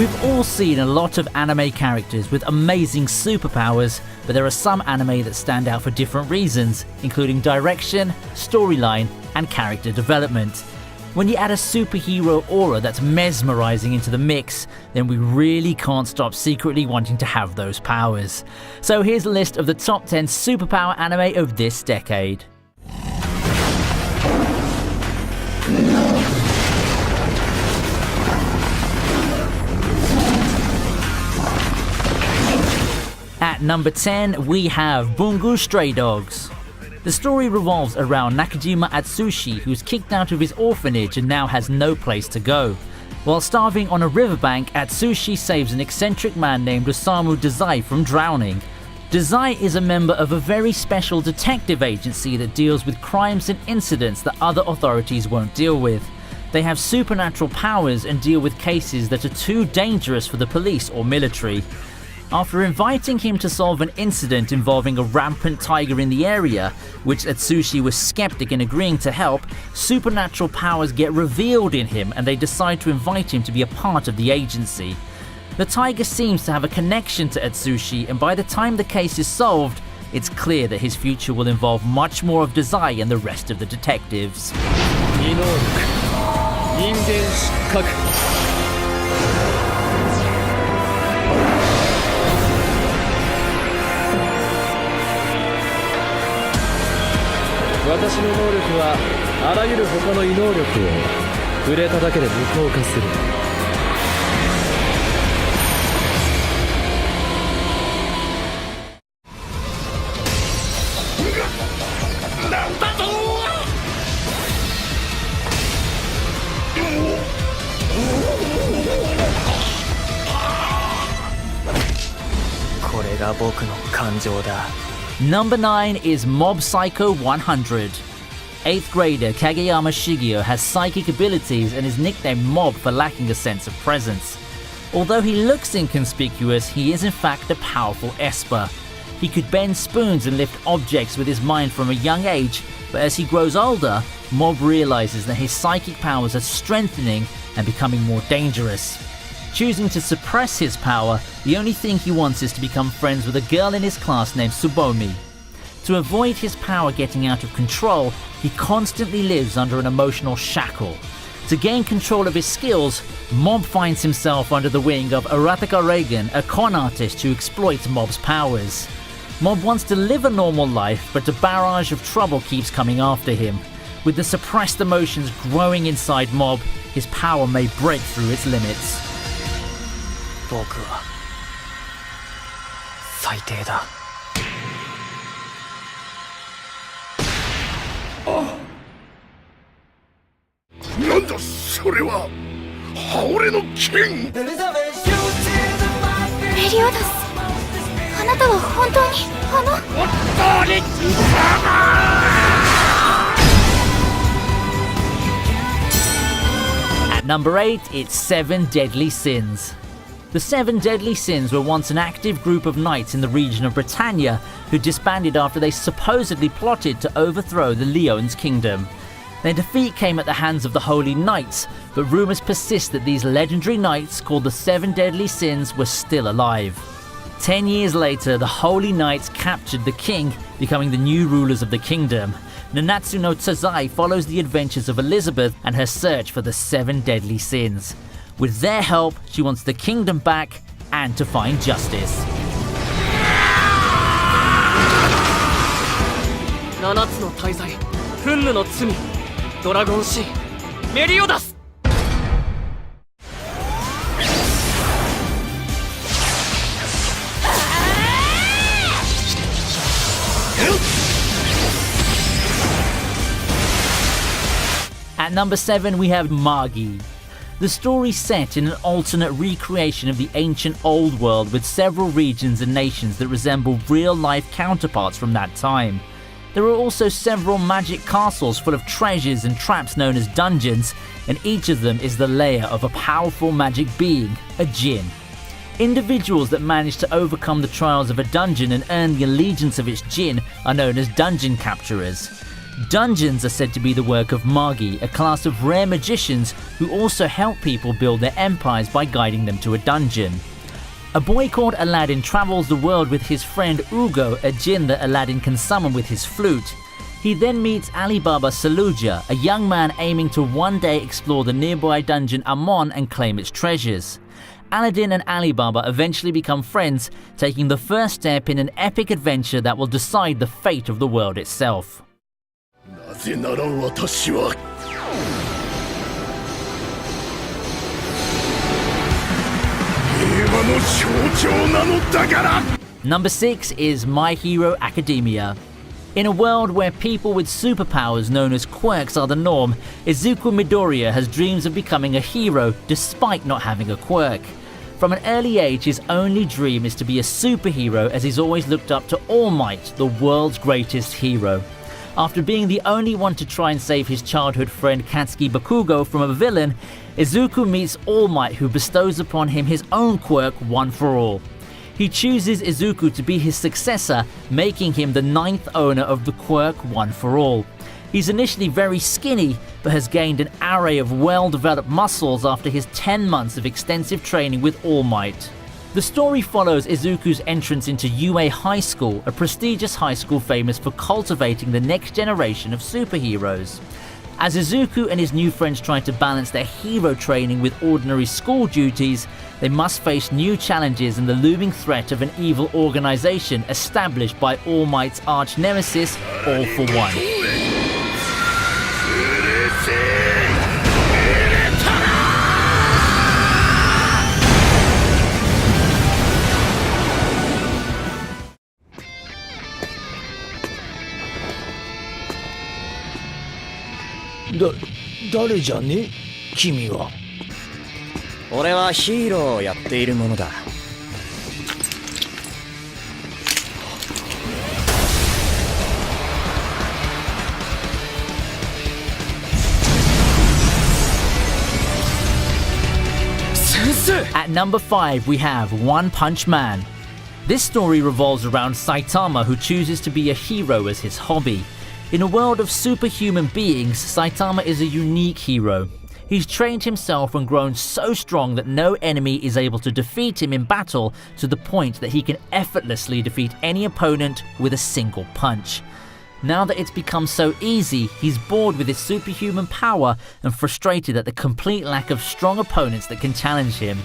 We've all seen a lot of anime characters with amazing superpowers, but there are some anime that stand out for different reasons, including direction, storyline, and character development. When you add a superhero aura that's mesmerizing into the mix, then we really can't stop secretly wanting to have those powers. So here's a list of the top 10 superpower anime of this decade. At number 10, we have Bungo Stray Dogs. The story revolves around Nakajima Atsushi, who's kicked out of his orphanage and now has no place to go. While starving on a riverbank, Atsushi saves an eccentric man named Osamu Dazai from drowning. Dazai is a member of a very special detective agency that deals with crimes and incidents that other authorities won't deal with. They have supernatural powers and deal with cases that are too dangerous for the police or military. After inviting him to solve an incident involving a rampant tiger in the area, which Atsushi was skeptic in agreeing to help, supernatural powers get revealed in him and they decide to invite him to be a part of the agency. The tiger seems to have a connection to Atsushi, and by the time the case is solved, it's clear that his future will involve much more of Dazai and the rest of the detectives. 私の能力はあらゆる他の異能力を触れただけで無効化する。なんだと！これが僕の感情だ。 Number 9 is Mob Psycho 100. 8th grader Kageyama Shigeo has psychic abilities and is nicknamed Mob for lacking a sense of presence. Although he looks inconspicuous, he is in fact a powerful Esper. He could bend spoons and lift objects with his mind from a young age, but as he grows older, Mob realizes that his psychic powers are strengthening and becoming more dangerous. Choosing to suppress his power, the only thing he wants is to become friends with a girl in his class named Tsubomi. To avoid his power getting out of control, he constantly lives under an emotional shackle. To gain control of his skills, Mob finds himself under the wing of Arataka Reagan, a con artist who exploits Mob's powers. Mob wants to live a normal life, but a barrage of trouble keeps coming after him. With the suppressed emotions growing inside Mob, his power may break through its limits. 僕は最低だ。なんだそれは。羽織の剣。メリオダス、あなたは本当に本当に。At number 8, it's 7 Deadly Sins. The 7 Deadly Sins were once an active group of knights in the region of Britannia who disbanded after they supposedly plotted to overthrow the Leon's kingdom. Their defeat came at the hands of the Holy Knights, but rumours persist that these legendary knights, called the 7 Deadly Sins, were still alive. 10 years later, the Holy Knights captured the king, becoming the new rulers of the kingdom. Nanatsu no Tazai follows the adventures of Elizabeth and her search for the 7 Deadly Sins. With their help, she wants the kingdom back and to find justice. 7つの大罪、憤怒の罪、ドラゴンシー、メリオダス。At number 7, we have Magi. The story set in an alternate recreation of the ancient old world with several regions and nations that resemble real-life counterparts from that time. There are also several magic castles full of treasures and traps known as dungeons, and each of them is the lair of a powerful magic being, a djinn. Individuals that manage to overcome the trials of a dungeon and earn the allegiance of its djinn are known as dungeon capturers. Dungeons are said to be the work of Magi, a class of rare magicians who also help people build their empires by guiding them to a dungeon. A boy called Aladdin travels the world with his friend Ugo, a jinn that Aladdin can summon with his flute. He then meets Alibaba Saluja, a young man aiming to one day explore the nearby dungeon Amon and claim its treasures. Aladdin and Alibaba eventually become friends, taking the first step in an epic adventure that will decide the fate of the world itself. なぜなら私は平和の象徴なのだから。 Number 6 is My Hero Academia. In a world where people with superpowers known as quirks are the norm, Izuku Midoriya has dreams of becoming a hero despite not having a quirk. From an early age, his only dream is to be a superhero, as he's always looked up to All Might, the world's greatest hero. After being the only one to try and save his childhood friend Katsuki Bakugo from a villain, Izuku meets All Might, who bestows upon him his own quirk, One for All. He chooses Izuku to be his successor, making him the 9th owner of the quirk One for All. He's initially very skinny, but has gained an array of well-developed muscles after his 10 months of extensive training with All Might. The story follows Izuku's entrance into UA High School, a prestigious high school famous for cultivating the next generation of superheroes. As Izuku and his new friends try to balance their hero training with ordinary school duties, they must face new challenges and the looming threat of an evil organization established by All Might's arch nemesis, All for One. Da, 誰じゃね君は。俺はヒーローをやっているものだ。先生。 At number 5, we have One Punch Man. This story revolves around Saitama, who chooses to be a hero as his hobby. In a world of superhuman beings, Saitama is a unique hero. He's trained himself and grown so strong that no enemy is able to defeat him in battle, to the point that he can effortlessly defeat any opponent with a single punch. Now that it's become so easy, he's bored with his superhuman power and frustrated at the complete lack of strong opponents that can challenge him.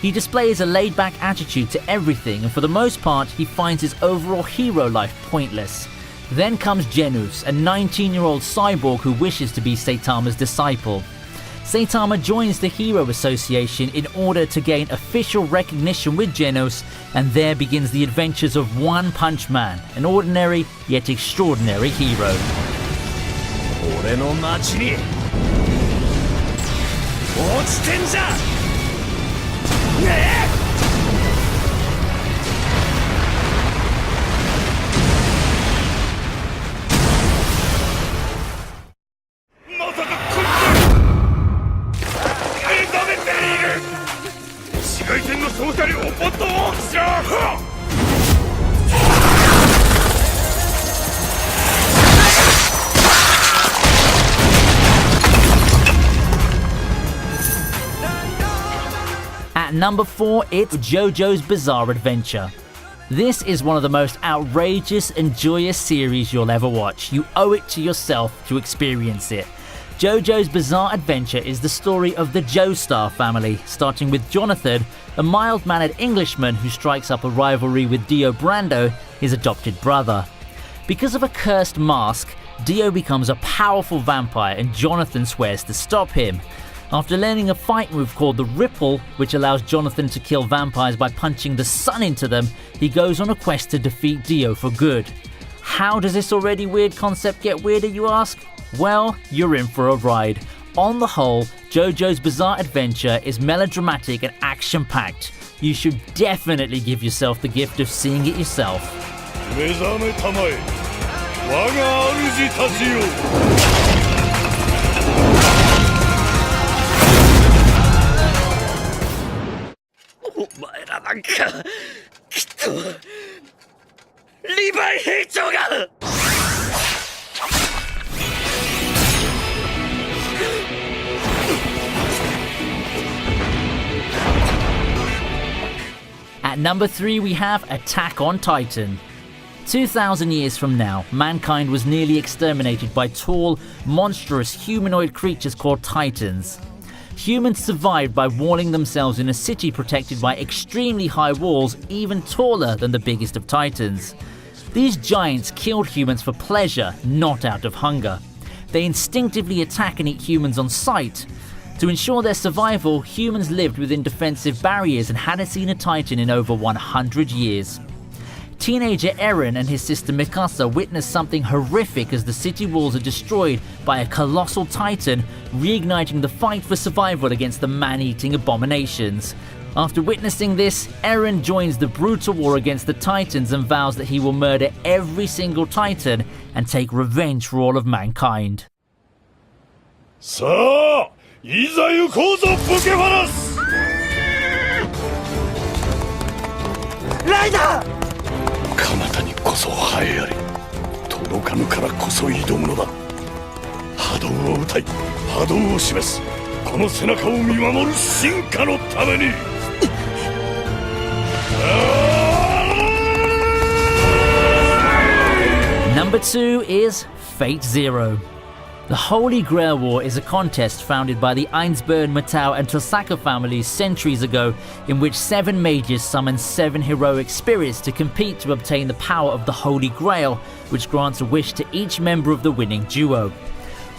He displays a laid-back attitude to everything, and for the most part, he finds his overall hero life pointless. Then comes Genos, a 19-year-old cyborg who wishes to be Saitama's disciple. Saitama joins the Hero Association in order to gain official recognition with Genos, and there begins the adventures of One Punch Man, an ordinary yet extraordinary hero. 俺の町に落ちてんじゃねえ At number 4, it's JoJo's Bizarre Adventure. This is one of the most outrageous and joyous series you'll ever watch. You owe it to yourself to experience it. JoJo's Bizarre Adventure is the story of the Joestar family, starting with Jonathan, a mild-mannered Englishman who strikes up a rivalry with Dio Brando, his adopted brother. Because of a cursed mask, Dio becomes a powerful vampire and Jonathan swears to stop him. After learning a fight move called the Ripple, which allows Jonathan to kill vampires by punching the sun into them, he goes on a quest to defeat Dio for good. How does this already weird concept get weirder, you ask? Well, you're in for a ride. On the whole, JoJo's Bizarre Adventure is melodramatic and action-packed. You should definitely give yourself the gift of seeing it yourself. 目覚めたまえ我が主たちよ お前らなんかきっとリヴァイ兵長が At number 3 we have Attack on Titan. 2,000 years from now, mankind was nearly exterminated by tall, monstrous humanoid creatures called Titans. Humans survived by walling themselves in a city protected by extremely high walls, even taller than the biggest of Titans. These giants killed humans for pleasure, not out of hunger. They instinctively attack and eat humans on sight. To ensure their survival, humans lived within defensive barriers and hadn't seen a Titan in over 100 years. Teenager Eren and his sister Mikasa witness something horrific as the city walls are destroyed by a colossal Titan, reigniting the fight for survival against the man-eating abominations. After witnessing this, Eren joins the brutal war against the Titans and vows that he will murder every single Titan and take revenge for all of mankind. さあ、いざ行こうぞポケファラス。ライダー。彼方にこそ栄えあり、届かぬからこそ挑むのだ。波動を歌い、波動を示す。この背中を見守る進化のために。Number 2 is Fate Zero. The Holy Grail War is a contest founded by the Ainsburn, Matau and Tosaka families centuries ago, in which 7 mages summon 7 heroic spirits to compete to obtain the power of the Holy Grail, which grants a wish to each member of the winning duo.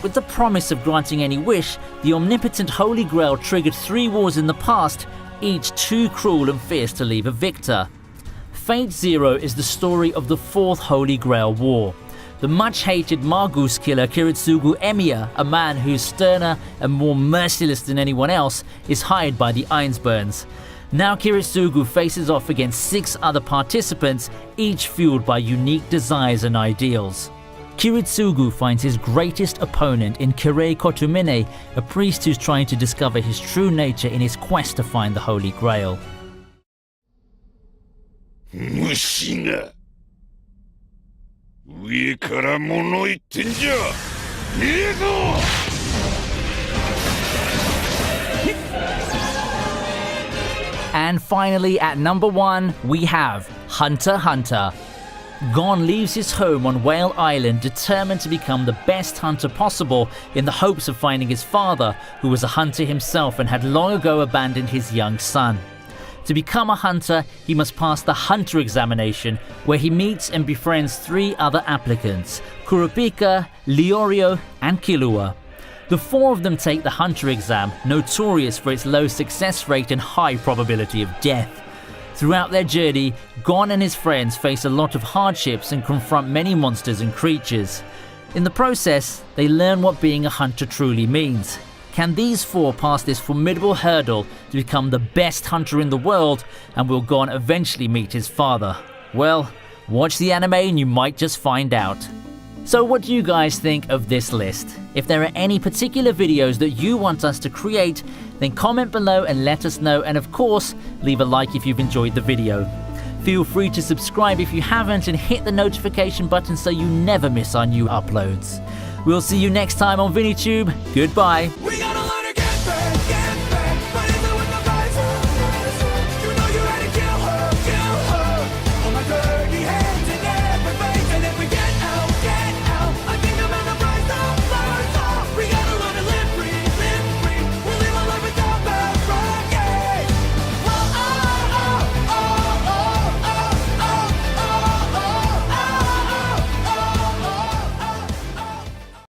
With the promise of granting any wish, the omnipotent Holy Grail triggered 3 wars in the past, each too cruel and fierce to leave a victor. Fate Zero is the story of the 4th Holy Grail War. The much-hated Margus killer Kiritsugu Emiya, a man who's sterner and more merciless than anyone else, is hired by the Ainsburns. Now Kiritsugu faces off against 6 other participants, each fueled by unique desires and ideals. Kiritsugu finds his greatest opponent in Kirei Kotomine, a priest who's trying to discover his true nature in his quest to find the Holy Grail. 虫が上から物言ってんじゃねえぞ。 And finally, at number 1, we have Hunter x Hunter. Gon leaves his home on Whale Island determined to become the best hunter possible in the hopes of finding his father, who was a hunter himself and had long ago abandoned his young son. To become a hunter, he must pass the hunter examination, where he meets and befriends 3 other applicants, Kurapika, Leorio and Killua. The 4 of them take the hunter exam, notorious for its low success rate and high probability of death. Throughout their journey, Gon and his friends face a lot of hardships and confront many monsters and creatures. In the process, they learn what being a hunter truly means. Can these 4 pass this formidable hurdle to become the best hunter in the world, and will Gon eventually meet his father? Well, watch the anime and you might just find out. So what do you guys think of this list? If there are any particular videos that you want us to create, then comment below and let us know, and of course, leave a like if you've enjoyed the video. Feel free to subscribe if you haven't and hit the notification button so you never miss our new uploads. We'll see you next time on ViniTube. Goodbye.